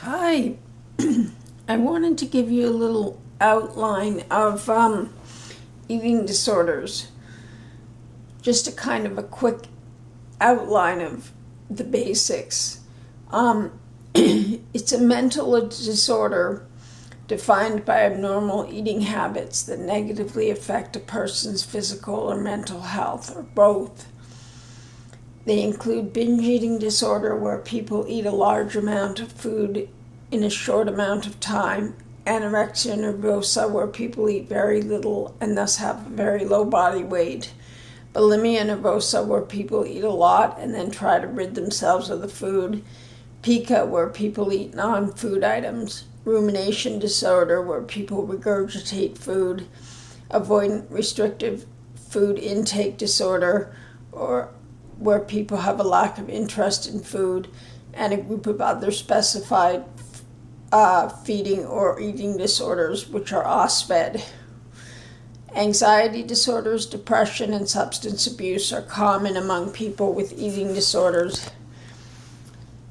Hi, I wanted to give you a little outline of eating disorders. Just a kind of a quick outline of the basics. It's a mental disorder defined by abnormal eating habits that negatively affect a person's physical or mental health, or both. They include binge eating disorder, where people eat a large amount of food in a short amount of time, anorexia nervosa, where people eat very little and thus have a very low body weight, bulimia nervosa, where people eat a lot and then try to rid themselves of the food, pica, where people eat non-food items, rumination disorder, where people regurgitate food, avoidant restrictive food intake disorder, or where people have a lack of interest in food, and a group of other specified feeding or eating disorders, which are OSFED. Anxiety disorders, depression, and substance abuse are common among people with eating disorders.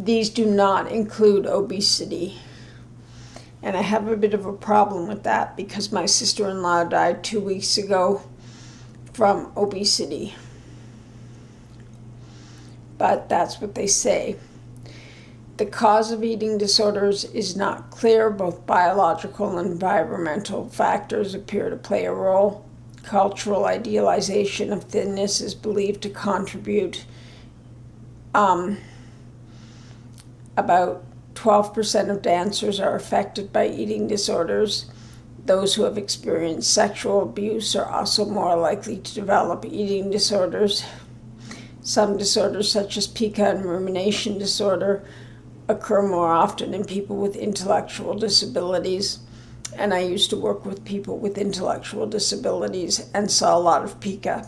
These do not include obesity. And I have a bit of a problem with that because my sister-in-law died 2 weeks ago from obesity. But that's what they say. The cause of eating disorders is not clear. Both biological and environmental factors appear to play a role. Cultural idealization of thinness is believed to contribute. About 12% of dancers are affected by eating disorders. Those who have experienced sexual abuse are also more likely to develop eating disorders. Some disorders, such as pica and rumination disorder, occur more often in people with intellectual disabilities. And I used to work with people with intellectual disabilities and saw a lot of pica.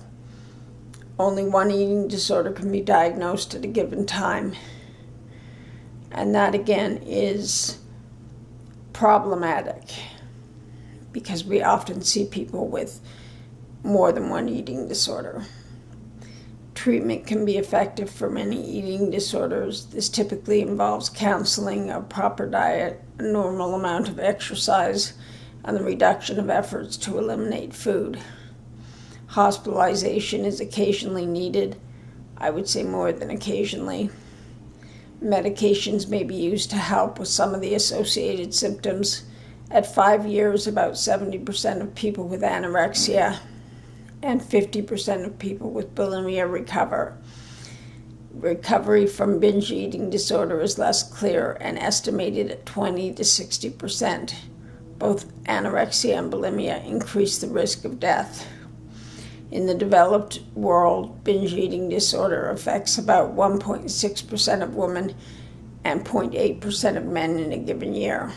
Only one eating disorder can be diagnosed at a given time. And that, again, is problematic because we often see people with more than one eating disorder. Treatment can be effective for many eating disorders. This typically involves counseling, a proper diet, a normal amount of exercise, and the reduction of efforts to eliminate food. Hospitalization is occasionally needed, I would say more than occasionally. Medications may be used to help with some of the associated symptoms. At 5 years, about 70% of people with anorexia and 50% of people with bulimia recover. Recovery from binge eating disorder is less clear and estimated at 20 to 60%. Both anorexia and bulimia increase the risk of death. In the developed world, binge eating disorder affects about 1.6% of women and 0.8% of men in a given year.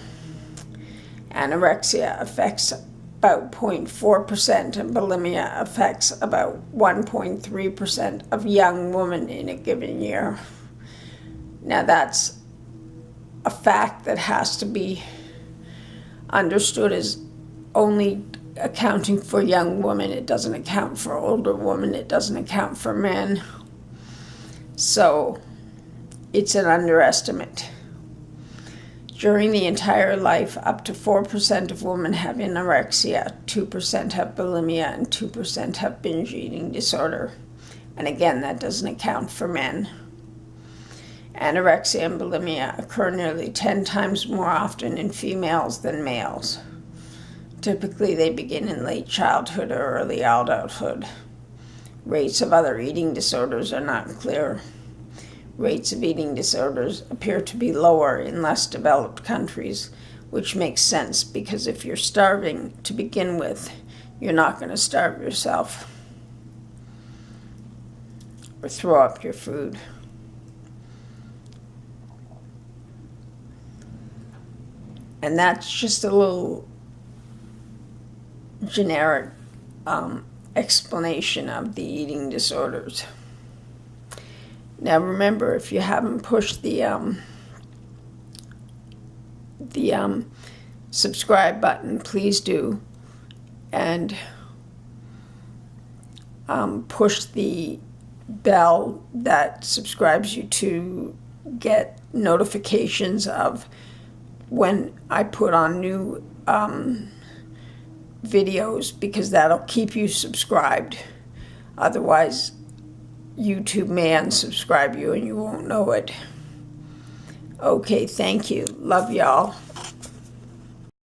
Anorexia affects about 0.4%, and bulimia affects about 1.3% of young women in a given year. Now that's a fact that has to be understood as only accounting for young women. It doesn't account for older women. It doesn't account for men. So it's an underestimate. During the entire life, up to 4% of women have anorexia, 2% have bulimia, and 2% have binge eating disorder. And again, that doesn't account for men. Anorexia and bulimia occur nearly 10 times more often in females than males. Typically, they begin in late childhood or early adulthood. Rates of other eating disorders are not clear. Rates of eating disorders appear to be lower in less developed countries, which makes sense because if you're starving to begin with, you're not going to starve yourself or throw up your food. And that's just a little generic explanation of the eating disorders. Now remember, if you haven't pushed the subscribe button, please do, and push the bell that subscribes you to get notifications of when I put on new videos, because that'll keep you subscribed. Otherwise, YouTube may unsubscribe you and you won't know it. Okay, thank you. Love y'all.